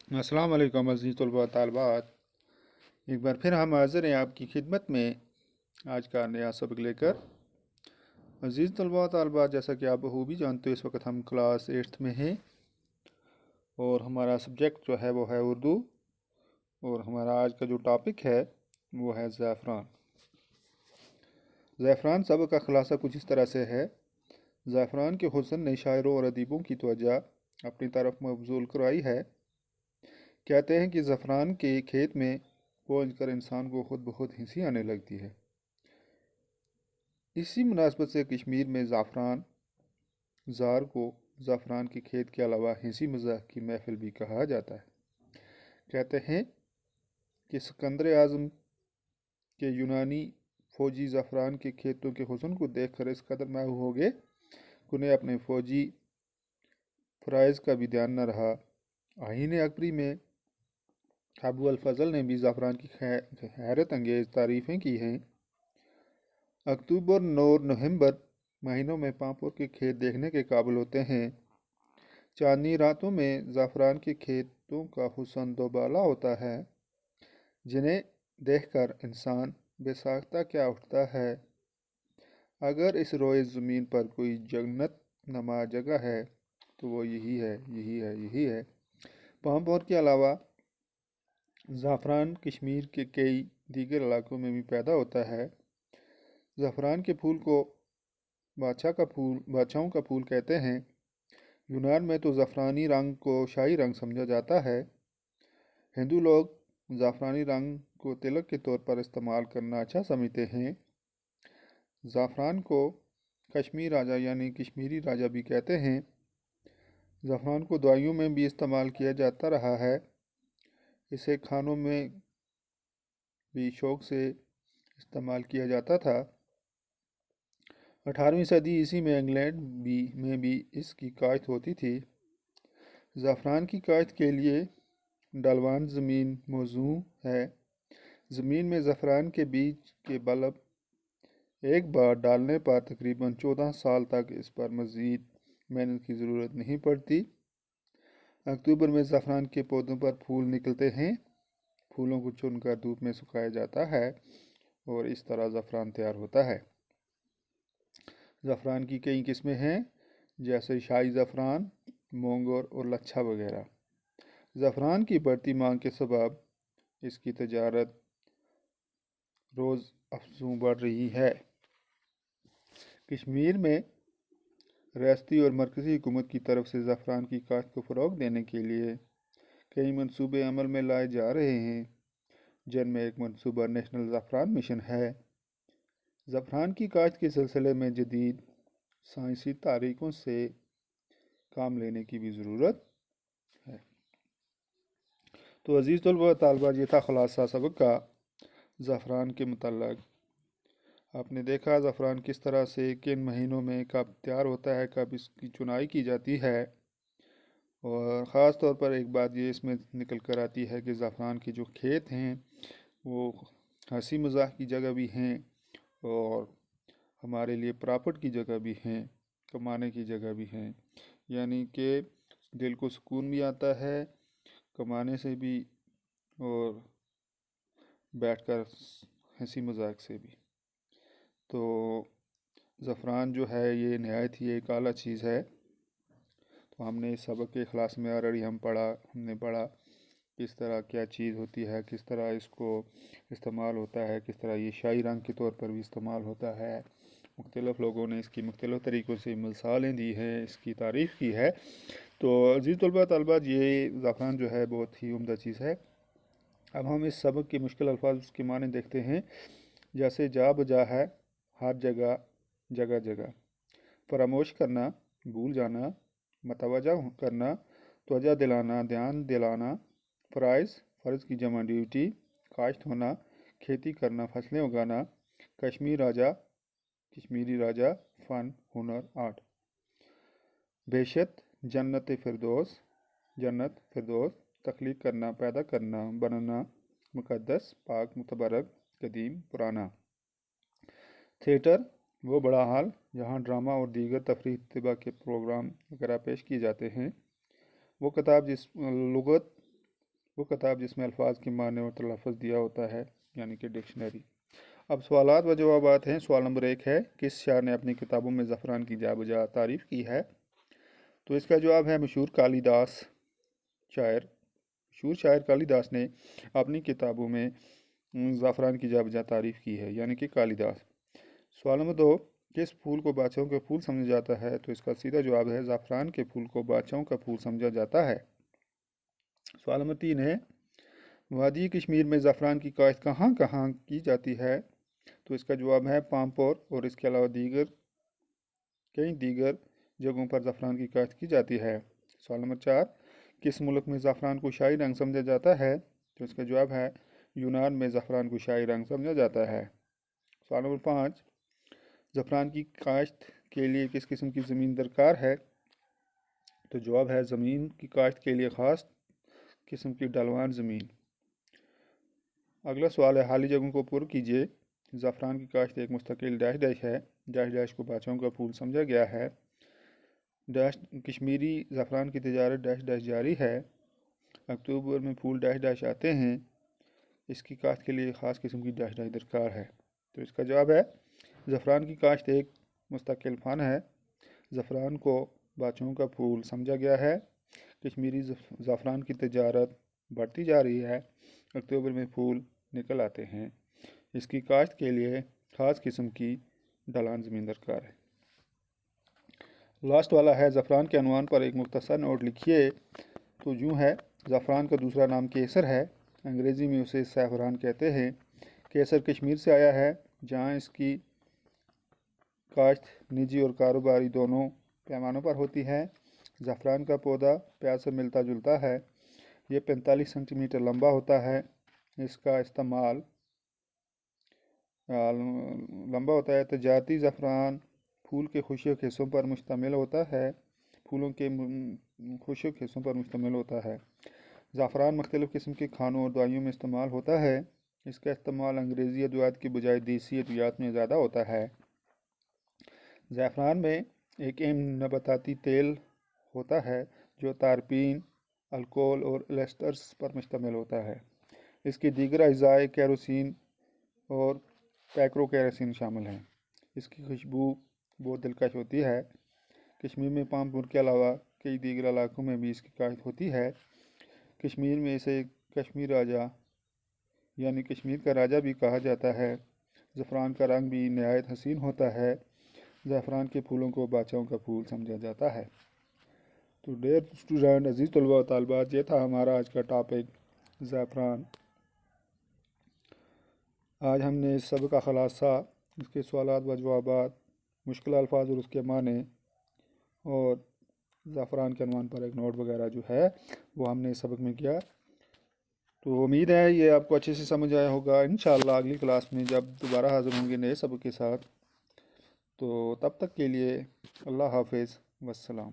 अस्सलाम वालेकुम अज़ीज़ तलबा तालबात। एक बार फिर हम हाज़िर हैं आपकी खिदमत में आज का नया सबक लेकर। अज़ीज़ तलबा तालबात, जैसा कि आप बखूबी जानते हो, इस वक्त हम क्लास 8th में हैं और हमारा सब्जेक्ट जो है वो है उर्दू। और हमारा आज का जो टॉपिक है वो है ज़ैफ़रान। ज़ैफ़रान सबक का ख़ुलासा कुछ इस तरह से है। ज़ैफ़रान के हुस्न ने शायरों और अदीबों की तवज्जो अपनी तरफ मबज़ूल करवाई है। कहते हैं कि ज़फ़रान के खेत में पहुंचकर इंसान को खुद ब खुद हंसी आने लगती है। इसी मुनासबत से कश्मीर में ज़ाफ़रान ज़ार को ज़ाफ़रान के खेत के अलावा हंसी मज़ाक की महफिल भी कहा जाता है। कहते हैं कि सिकंदर आज़म के यूनानी फ़ौजी ज़ाफ़रान के खेतों के हुस्न को देखकर इस कदर मायूस हो गए कि उन्हें अपने फ़ौजी फ़राइज़ का भी ध्यान न रहा। आईन अकबरी में अबू अल फज़ल ने भी ज़ाफ़रान की हैरत अंगेज़ तारीफ़ें की हैं। अक्टूबर और नवंबर महीनों में पाँपोर के खेत देखने के काबिल होते हैं। चांदनी रातों में ज़ाफ़रान के खेतों का हुस्न दोबाला होता है, जिन्हें देखकर इंसान बेसाख्ता क्या उठता है। अगर इस रोए ज़मीन पर कोई जन्नत नमा जगह है तो वो यही है, यही है, यही है। पाँपोर के अलावा ज़ाफ़रान कश्मीर के कई दीगर इलाकों में भी पैदा होता है। ज़ाफ़रान के फूल को बादशाहों का फूल कहते हैं। यूनान में तो ज़ाफ़रानी रंग को शाही रंग समझा जाता है। हिंदू लोग ज़ाफ़रानी रंग को तिलक के तौर पर इस्तेमाल करना अच्छा समझते हैं। ज़ाफ़रान को कश्मीर राजा यानी कश्मीरी राजा भी कहते हैं। ज़ाफ़रान को दवाइयों में भी इस्तेमाल किया जाता रहा है। इसे खानों में भी शौक से इस्तेमाल किया जाता था। 18वीं सदी ईस्वी में इंग्लैंड में भी इसकी काश्त होती थी। ज़ाफ़रान की काश्त के लिए ढलवान ज़मीन मौजू है। ज़मीन में ज़ाफ़रान के बीज के बल्ब एक बार डालने पर तकरीबन 14 साल तक इस पर मज़ीद मेहनत की ज़रूरत नहीं पड़ती। अक्टूबर में ज़ाफ़रान के पौधों पर फूल निकलते हैं। फूलों को चुनकर धूप में सुखाया जाता है और इस तरह ज़ाफ़रान तैयार होता है। ज़ाफ़रान की कई किस्में हैं, जैसे शाही ज़ाफ़रान, मोंगोर और लच्छा वगैरह। ज़ाफ़रान की बढ़ती मांग के सबब इसकी तजारत रोज़ अफजों बढ़ रही है। कश्मीर में रियासती और मरकज़ी हुकूमत की तरफ से ज़ाफ़रान की काश्त को फ़रोग़ देने के लिए कई मनसूबे अमल में लाए जा रहे हैं, जिनमें एक मनसूबा नेशनल ज़ाफ़रान मिशन है। ज़ाफ़रान की काश्त के सिलसिले में जदीद साइंसी तरीक़ों से काम लेने की भी ज़रूरत है। तो अज़ीज़ तलबा तालबात, ये था ख़ुलासा सबक का ज़ाफ़रान के मुतल्लक़। आपने देखा ज़ाफ़रान किस तरह से किन महीनों में कब तैयार होता है, कब इसकी चुनाई की जाती है। और ख़ास तौर पर एक बात ये इसमें निकल कर आती है कि ज़ाफ़रान के जो खेत हैं वो हंसी मज़ाक की जगह भी हैं और हमारे लिए प्रॉफिट की जगह भी हैं, कमाने की जगह भी हैं। यानी कि दिल को सुकून भी आता है कमाने से भी और बैठकर हंसी मज़ाक से भी। तो ज़ाफ़रान जो है ये नहायत ही एक आला चीज़ है। तो हमने इस सबक के क्लास में ऑलरेडी हमने पढ़ा किस तरह क्या चीज़ होती है, किस तरह इसको इस्तेमाल होता है, किस तरह ये शाही रंग के तौर पर भी इस्तेमाल होता है। मुख्तलिफ़ लोगों ने इसकी मुख्तलिफ़ तरीक़ों से मिसालें दी हैं, इसकी तारीफ़ की है। तो अज़ीज़ तलबा तलबात, ये ज़ाफ़रान जो है बहुत ही उम्दा चीज़ है। अब हम इस सबक के मुश्किल अल्फाज उसके माने देखते हैं। जैसे जा बजा है, हर जगह, जगह जगह। फरामोश करना, भूल जाना। मतवजा करना, त्वजा दिलाना, ध्यान दिलाना। फ़राइज़, फ़र्ज़ की जमा ड्यूटी। काश्त होना, खेती करना, फसलें उगाना। कश्मीरी राजा, फ़न, हुनर, आर्ट। बेशत, जन्नत फ़िरदौस, जन्नत फ़िरदौस। तख्लीक करना, पैदा करना, बनना। मुक़द्दस, पाक, मुतबरक, कदीम, पुराना। थिएटर, वो बड़ा हाल जहाँ ड्रामा और दीगर तफरीह तिबा के प्रोग्राम वगैरह पेश किए जाते हैं। वो किताब जिस लुग़त وہ کتاب جس میں الفاظ کے معنی اور تلفظ دیا ہوتا ہے، یعنی کہ ڈکشنری۔ اب سوالات و جوابات ہیں۔ سوال نمبر 1 ہے، کس شاعر نے اپنی کتابوں میں زعفران کی جا بجا تعریف کی ہے؟ تو اس کا جواب ہے مشہور شاعر کالی داس نے اپنی کتابوں میں زعفران کی جا بجا تعریف کی ہے، یعنی کہ کالی داس۔ سوال نمبر 2، کس پھول کو بادشاہوں کا پھول سمجھا جاتا ہے؟ تو اس کا سیدھا جواب ہے زعفران کے پھول کو بادشاہوں کا پھول سمجھا جاتا ہے۔ سوال نمبر 3 ہے، وادی کشمیر میں زعفران کی کاشت کہاں کہاں کی جاتی ہے؟ تو اس کا جواب ہے پامپور اور اس کے علاوہ کئی دیگر جگہوں پر زعفران کی کاشت کی جاتی ہے۔ سوال نمبر 4، کس ملک میں زعفران کو شاہی رنگ سمجھا جاتا ہے؟ تو اس کا جواب ہے یونان میں زعفران کو شاہی رنگ سمجھا جاتا ہے۔ سوال نمبر 5، زعفران کی کاشت کے لیے کس قسم کی زمین درکار ہے؟ تو جواب ہے زمین کی کاشت کے لیے خاص قسم کی ڈھلوان زمین۔ اگلا سوال ہے، حالی جگہوں کو پر کیجیے۔ زعفران کی کاشت ایک مستقل ہے، کو بادشاہوں کا پھول سمجھا گیا ہے، کشمیری زعفران کی تجارت جاری ہے، اکتوبر میں پھول آتے ہیں، اس کی کاشت کے لیے خاص قسم کی درکار ہے۔ تو اس کا جواب ہے زعفران کی کاشت ایک مستقل فن ہے، زعفران کو بادشاہوں کا پھول سمجھا گیا ہے، کشمیری زعفران کی تجارت بڑھتی جا رہی ہے، اکتوبر میں پھول نکل آتے ہیں، اس کی کاشت کے لیے خاص قسم کی ڈھلان زمین درکار ہے۔ لاسٹ والا ہے، زعفران کے عنوان پر ایک مختصر نوٹ لکھیے۔ تو یوں ہے، زعفران کا دوسرا نام کیسر ہے، انگریزی میں اسے سیفران کہتے ہیں۔ کیسر کشمیر سے آیا ہے، جہاں اس کی کاشت نجی اور کاروباری دونوں پیمانوں پر ہوتی ہے۔ زعفران کا پودا پیاز سے ملتا جلتا ہے، یہ 45 سینٹی میٹر لمبا ہوتا ہے، اس کا استعمال تجارتی زعفران پھول کے خشک حصوں پر مشتمل ہوتا ہے۔ زعفران مختلف قسم کے کھانوں اور دوائیوں میں استعمال ہوتا ہے، اس کا استعمال انگریزی ادویات کی بجائے دیسی ادویات میں زیادہ ہوتا ہے۔ زعفران میں ایک اہم نباتاتی تیل ہوتا ہے جو تارپین، الکول اور ایسٹرز پر مشتمل ہوتا ہے۔ اس کی دیگر اجزاء کیروسین اور پیپروکیرسین شامل ہیں۔ اس کی خوشبو بہت دلکش ہوتی ہے۔ کشمیر میں پامپور کے علاوہ کئی دیگر علاقوں میں بھی اس کی کاشت ہوتی ہے۔ کشمیر میں اسے کشمیر راجہ یعنی کشمیر کا راجہ بھی کہا جاتا ہے۔ زعفران کا رنگ بھی نہایت حسین ہوتا ہے۔ زعفران کے پھولوں کو بادشاہوں کا پھول سمجھا جاتا ہے۔ تو ڈیئر اسٹوڈنٹ، عزیز طلباء و طالبات، یہ تھا ہمارا آج کا ٹاپک زعفران۔ آج ہم نے اس سبق کا خلاصہ، اس کے سوالات و جوابات، مشکل الفاظ اور اس کے معنی، اور زعفران کے عنوان پر ایک نوٹ وغیرہ جو ہے وہ ہم نے اس سبق میں کیا۔ تو امید ہے یہ آپ کو اچھے سے سمجھ آیا ہوگا۔ انشاءاللہ اگلی کلاس میں جب دوبارہ حاضر ہوں گے نئے سبق کے ساتھ، تو تب تک کے لیے اللہ حافظ، والسلام۔